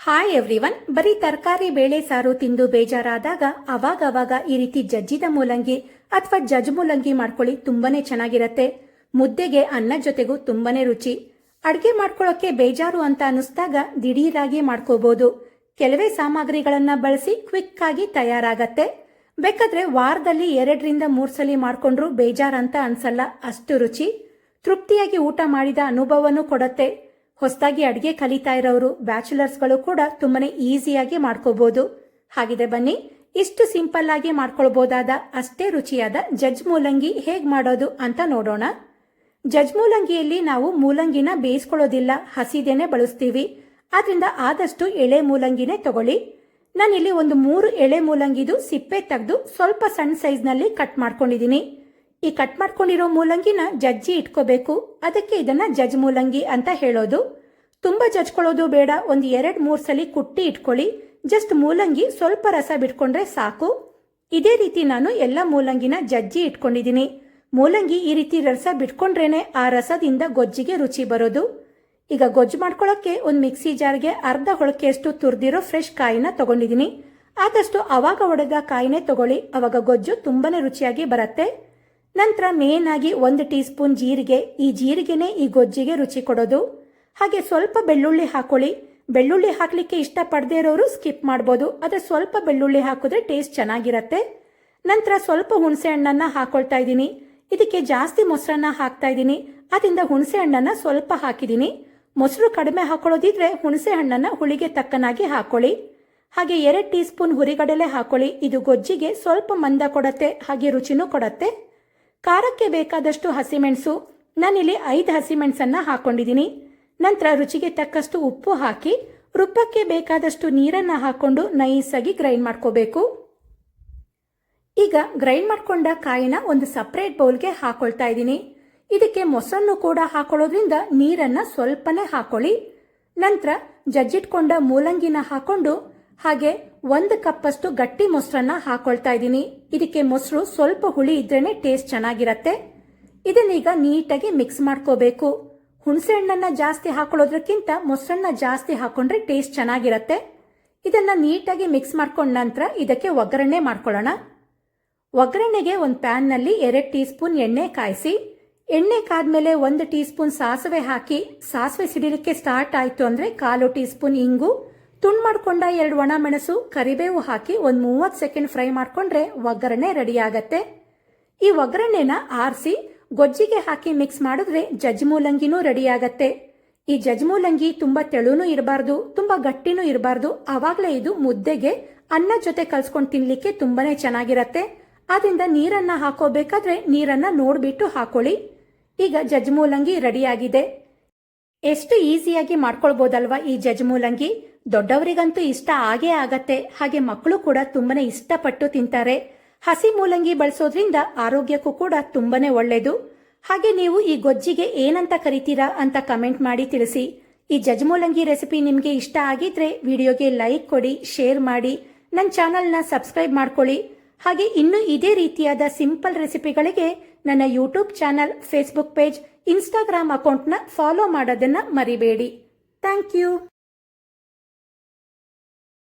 Hi everyone. ಬರೀ ತರಕಾರಿ ಬೇಳೆ ಸಾರು ತಿಂದು ಬೇಜಾರಾದಾಗ ಅವಾಗವಾಗ ಈ ರೀತಿ ಜಜ್ಜಿದ ಮೂಲಂಗಿ ಅಥವಾ ಜಜ್ ಮೂಲಂಗಿ ಮಾಡ್ಕೊಳ್ಳಿ, ತುಂಬಾನೇ ಚೆನ್ನಾಗಿರತ್ತೆ. ಮುದ್ದೆಗೆ ಅನ್ನ ಜೊತೆಗೂ ತುಂಬಾನೇ ರುಚಿ. ಅಡ್ಗೆ ಮಾಡ್ಕೊಳ್ಳೋಕೆ ಬೇಜಾರು ಅಂತ ಅನಿಸ್ದಾಗ ದಿಢೀರಾಗಿ ಮಾಡ್ಕೋಬಹುದು. ಕೆಲವೇ ಸಾಮಗ್ರಿಗಳನ್ನ ಬಳಸಿ ಕ್ವಿಕ್ ಆಗಿ ತಯಾರಾಗತ್ತೆ. ಬೇಕಾದ್ರೆ ವಾರದಲ್ಲಿ 2-3 ಸಲ ಮಾಡ್ಕೊಂಡ್ರು ಬೇಜಾರಂತ ಅನ್ಸಲ್ಲ, ಅಷ್ಟು ರುಚಿ. ತೃಪ್ತಿಯಾಗಿ ಊಟ ಮಾಡಿದ ಅನುಭವನೂ ಕೊಡತ್ತೆ. ಹೊಸದಾಗಿ ಅಡಿಗೆ ಕಲಿತಾ ಇರೋರು, ಬ್ಯಾಚುಲರ್ಸ್ಗಳು ಕೂಡ ತುಂಬಾನೇ ಈಸಿಯಾಗಿ ಮಾಡ್ಕೋಬಹುದು. ಹಾಗಿದೆ ಬನ್ನಿ, ಇಷ್ಟು ಸಿಂಪಲ್ ಆಗಿ ಮಾಡ್ಕೊಳ್ಬಹುದಾದ ಅಷ್ಟೇ ರುಚಿಯಾದ ಜಜ್ ಮೂಲಂಗಿ ಹೇಗ್ ಮಾಡೋದು ಅಂತ ನೋಡೋಣ. ಜಜ್ ಮೂಲಂಗಿಯಲ್ಲಿ ನಾವು ಮೂಲಂಗಿನ ಬೇಯಿಸ್ಕೊಳ್ಳೋದಿಲ್ಲ, ಹಸಿದೇನೆ ಬಳಸ್ತೀವಿ. ಆದ್ರಿಂದ ಆದಷ್ಟು ಎಳೆ ಮೂಲಂಗಿನೇ ತಗೊಳ್ಳಿ. ನಾನಿಲ್ಲಿ ಒಂದು 3 ಎಳೆ ಮೂಲಂಗಿದು ಸಿಪ್ಪೆ ತೆಗೆದು ಸ್ವಲ್ಪ ಸಣ್ಣ ಸೈಜ್ನಲ್ಲಿ ಕಟ್ ಮಾಡ್ಕೊಂಡಿದ್ದೀನಿ. ಈ ಕಟ್ ಮಾಡ್ಕೊಂಡಿರೋ ಮೂಲಂಗಿನ ಜಜ್ಜಿ ಇಟ್ಕೋಬೇಕು. ಅದಕ್ಕೆ ಇದನ್ನ ಜಜ್ ಮೂಲಂಗಿ ಅಂತ ಹೇಳೋದು. ತುಂಬಾ ಜಜ್ಕೊಳ್ಳೋದು ಬೇಡ, ಒಂದು 2-3 ಸಲ ಕುಟ್ಟಿ ಇಟ್ಕೊಳ್ಳಿ. ಜಸ್ಟ್ ಮೂಲಂಗಿ ಸ್ವಲ್ಪ ರಸ ಬಿಟ್ಕೊಂಡ್ರೆ ಸಾಕು. ಇದೇ ರೀತಿ ನಾನು ಎಲ್ಲ ಮೂಲಂಗಿನ ಜಜ್ಜಿ ಇಟ್ಕೊಂಡಿದ್ದೀನಿ. ಮೂಲಂಗಿ ಈ ರೀತಿ ರಸ ಬಿಟ್ಕೊಂಡ್ರೇನೆ ಆ ರಸದಿಂದ ಗೊಜ್ಜಿಗೆ ರುಚಿ ಬರೋದು. ಈಗ ಗೊಜ್ಜು ಮಾಡ್ಕೊಳ್ಳೋಕೆ ಒಂದು ಮಿಕ್ಸಿ ಜಾರ್ಗೆ ಅರ್ಧ ಹೊಳಕೆಯಷ್ಟು ತುರಿದಿರೋ ಫ್ರೆಶ್ ಕಾಯಿನ ತಗೊಂಡಿದ್ದೀನಿ. ಆದಷ್ಟು ಅವಾಗ ಒಡೆದ ಕಾಯಿನೇ ತಗೊಳ್ಳಿ, ಅವಾಗ ಗೊಜ್ಜು ತುಂಬಾನೇ ರುಚಿಯಾಗಿ ಬರುತ್ತೆ. ನಂತರ ಮೇನ್ ಆಗಿ 1 ಟೀ ಸ್ಪೂನ್ ಜೀರಿಗೆ. ಈ ಜೀರಿಗೆನೇ ಈ ಗೊಜ್ಜಿಗೆ ರುಚಿ ಕೊಡೋದು. ಹಾಗೆ ಸ್ವಲ್ಪ ಬೆಳ್ಳುಳ್ಳಿ ಹಾಕೊಳ್ಳಿ. ಬೆಳ್ಳುಳ್ಳಿ ಹಾಕ್ಲಿಕ್ಕೆ ಇಷ್ಟಪಡದೇ ಇರೋರು ಸ್ಕಿಪ್ ಮಾಡ್ಬೋದು, ಆದರೆ ಸ್ವಲ್ಪ ಬೆಳ್ಳುಳ್ಳಿ ಹಾಕಿದ್ರೆ ಟೇಸ್ಟ್ ಚೆನ್ನಾಗಿರತ್ತೆ. ನಂತರ ಸ್ವಲ್ಪ ಹುಣಸೆ ಹಣ್ಣನ್ನ ಹಾಕೊಳ್ತಾ ಇದ್ದೀನಿ. ಇದಕ್ಕೆ ಜಾಸ್ತಿ ಮೊಸರನ್ನ ಹಾಕ್ತಾ ಇದ್ದೀನಿ, ಅದರಿಂದ ಹುಣಸೆ ಹಣ್ಣನ್ನ ಸ್ವಲ್ಪ ಹಾಕಿದ್ದೀನಿ. ಮೊಸರು ಕಡಿಮೆ ಹಾಕೊಳ್ಳೋದಿದ್ರೆ ಹುಣಸೆ ಹಣ್ಣನ್ನ ಹುಳಿಗೆ ತಕ್ಕನಾಗಿ ಹಾಕೊಳ್ಳಿ. ಹಾಗೆ 2 ಟೀ ಸ್ಪೂನ್ ಹುರಿಗಡಲೆ ಹಾಕೊಳ್ಳಿ. ಇದು ಗೊಜ್ಜಿಗೆ ಸ್ವಲ್ಪ ಮಂದ ಕೊಡತ್ತೆ, ಹಾಗೆ ರುಚಿನೂ ಕೊಡತ್ತೆ. ಖಾರಕ್ಕೆ ಬೇಕಾದಷ್ಟು ಹಸಿಮೆಣಸು, ನಾನಿಲ್ಲಿ 5 ಹಸಿಮೆಣಸನ್ನ ಹಾಕೊಂಡಿದ್ದೀನಿ. ನಂತರ ರುಚಿಗೆ ತಕ್ಕಷ್ಟು ಉಪ್ಪು ಹಾಕಿ ರುಬ್ಬಕ್ಕೆ ಬೇಕಾದಷ್ಟು ನೀರನ್ನ ಹಾಕೊಂಡು ನೈಸಾಗಿ ಗ್ರೈಂಡ್ ಮಾಡ್ಕೋಬೇಕು. ಈಗ ಗ್ರೈಂಡ್ ಮಾಡ್ಕೊಂಡ ಕಾಯಿನ ಒಂದು ಸಪರೇಟ್ ಬೌಲ್ಗೆ ಹಾಕೊಳ್ತಾ ಇದ್ದೀನಿ. ಇದಕ್ಕೆ ಮೊಸರನ್ನು ಕೂಡ ಹಾಕೊಳ್ಳೋದ್ರಿಂದ ನೀರನ್ನ ಸ್ವಲ್ಪನೇ ಹಾಕೊಳ್ಳಿ. ನಂತರ ಜಜ್ಜಿಟ್ಕೊಂಡ ಮೂಲಂಗಿನ ಹಾಕೊಂಡು ಹಾಗೆ 1 ಕಪ್ಪಷ್ಟು ಗಟ್ಟಿ ಮೊಸರನ್ನ ಹಾಕೊಳ್ತಾ ಇದ್ದೀನಿ. ಇದಕ್ಕೆ ಮೊಸರು ಸ್ವಲ್ಪ ಹುಳಿ ಇದ್ರೇನೆ ಟೇಸ್ಟ್ ಚೆನ್ನಾಗಿರತ್ತೆ. ಇದನ್ನೀಗ ನೀಟಾಗಿ ಮಿಕ್ಸ್ ಮಾಡ್ಕೋಬೇಕು. ಹುಣಸೆ ಹಣ್ಣನ್ನ ಜಾಸ್ತಿ ಹಾಕೊಳ್ಳೋದ್ರಕ್ಕಿಂತ ಮೊಸರನ್ನ ಜಾಸ್ತಿ ಹಾಕೊಂಡ್ರೆ ಟೇಸ್ಟ್ ಚೆನ್ನಾಗಿರತ್ತೆ. ಇದನ್ನ ನೀಟಾಗಿ ಮಿಕ್ಸ್ ಮಾಡ್ಕೊಂಡ ನಂತರ ಇದಕ್ಕೆ ಒಗ್ಗರಣೆ ಮಾಡ್ಕೊಳ್ಳೋಣ. ಒಗ್ಗರಣೆಗೆ ಒಂದು ಪ್ಯಾನ್ ನಲ್ಲಿ 2 ಟೀ ಸ್ಪೂನ್ ಎಣ್ಣೆ ಕಾಯಿಸಿ. ಎಣ್ಣೆ ಕಾದ್ಮೇಲೆ 1 ಟೀ ಸ್ಪೂನ್ ಸಾಸಿವೆ ಹಾಕಿ, ಸಾಸಿವೆ ಸಿಡಿಲಿಕ್ಕೆ ಸ್ಟಾರ್ಟ್ ಆಯ್ತು ಅಂದ್ರೆ 1/4 ಟೀ ಸ್ಪೂನ್ ಇಂಗು, ತುಂಡು ಮಾಡ್ಕೊಂಡ 2 ಒಣ ಮೆಣಸು, ಕರಿಬೇವು ಹಾಕಿ ಒಂದು 30 ಸೆಕೆಂಡ್ ಫ್ರೈ ಮಾಡ್ಕೊಂಡ್ರೆ ಒಗ್ಗರಣೆ ರೆಡಿ ಆಗತ್ತೆ. ಈ ಒಗ್ಗರಣೆನ ಆರಿಸಿ ಗೊಜ್ಜಿಗೆ ಹಾಕಿ ಮಿಕ್ಸ್ ಮಾಡಿದ್ರೆ ಜಜ್ ಮೂಲಂಗಿನೂ ರೆಡಿ ಆಗತ್ತೆ. ಈ ಜಜ್ ಮೂಲಂಗಿ ತುಂಬಾ ತೆಳುನೂ ಇರಬಾರ್ದು, ತುಂಬಾ ಗಟ್ಟಿನೂ ಇರಬಾರ್ದು. ಆವಾಗಲೇ ಇದು ಮುದ್ದೆಗೆ ಅನ್ನ ಜೊತೆ ಕಲ್ಸ್ಕೊಂಡು ತಿನ್ಲಿಕ್ಕೆ ತುಂಬಾನೇ ಚೆನ್ನಾಗಿರತ್ತೆ. ಆದ್ರಿಂದ ನೀರನ್ನ ಹಾಕೋಬೇಕಾದ್ರೆ ನೀರನ್ನ ನೋಡ್ಬಿಟ್ಟು ಹಾಕೊಳ್ಳಿ. ಈಗ ಜಜ್ ಮೂಲಂಗಿ ರೆಡಿ ಆಗಿದೆ. ಎಷ್ಟು ಈಸಿಯಾಗಿ ಮಾಡ್ಕೊಳ್ಬಹುದಲ್ವಾ ಈ ಜಜ್ ಮೂಲಂಗಿ. ದೊಡ್ಡವರಿಗಂತೂ ಇಷ್ಟ ಆಗೇ ಆಗತ್ತೆ, ಹಾಗೆ ಮಕ್ಕಳು ಕೂಡ ತುಂಬಾನೇ ಇಷ್ಟಪಟ್ಟು ತಿಂತಾರೆ. ಹಸಿ ಮೂಲಂಗಿ ಬಳಸೋದ್ರಿಂದ ಆರೋಗ್ಯಕ್ಕೂ ಕೂಡ ತುಂಬಾನೇ ಒಳ್ಳೇದು. ಹಾಗೆ ನೀವು ಈ ಗೊಜ್ಜಿಗೆ ಏನಂತ ಕರಿತೀರಾ ಅಂತ ಕಮೆಂಟ್ ಮಾಡಿ ತಿಳಿಸಿ. ಈ ಜಜ್ ಮೂಲಂಗಿ ರೆಸಿಪಿ ನಿಮ್ಗೆ ಇಷ್ಟ ಆಗಿದ್ರೆ ವಿಡಿಯೋಗೆ ಲೈಕ್ ಕೊಡಿ, ಶೇರ್ ಮಾಡಿ, ನನ್ನ ಚಾನಲ್ನ ಸಬ್ಸ್ಕ್ರೈಬ್ ಮಾಡ್ಕೊಳ್ಳಿ. ಹಾಗೆ ಇನ್ನು ಇದೇ ರೀತಿಯಾದ ಸಿಂಪಲ್ ರೆಸಿಪಿಗಳಿಗೆ ನನ್ನ YouTube channel, Facebook page, Instagram ಅಕೌಂಟ್ನ ಫಾಲೋ ಮಾಡೋದನ್ನ ಮರಿಬೇಡಿ. Thank you.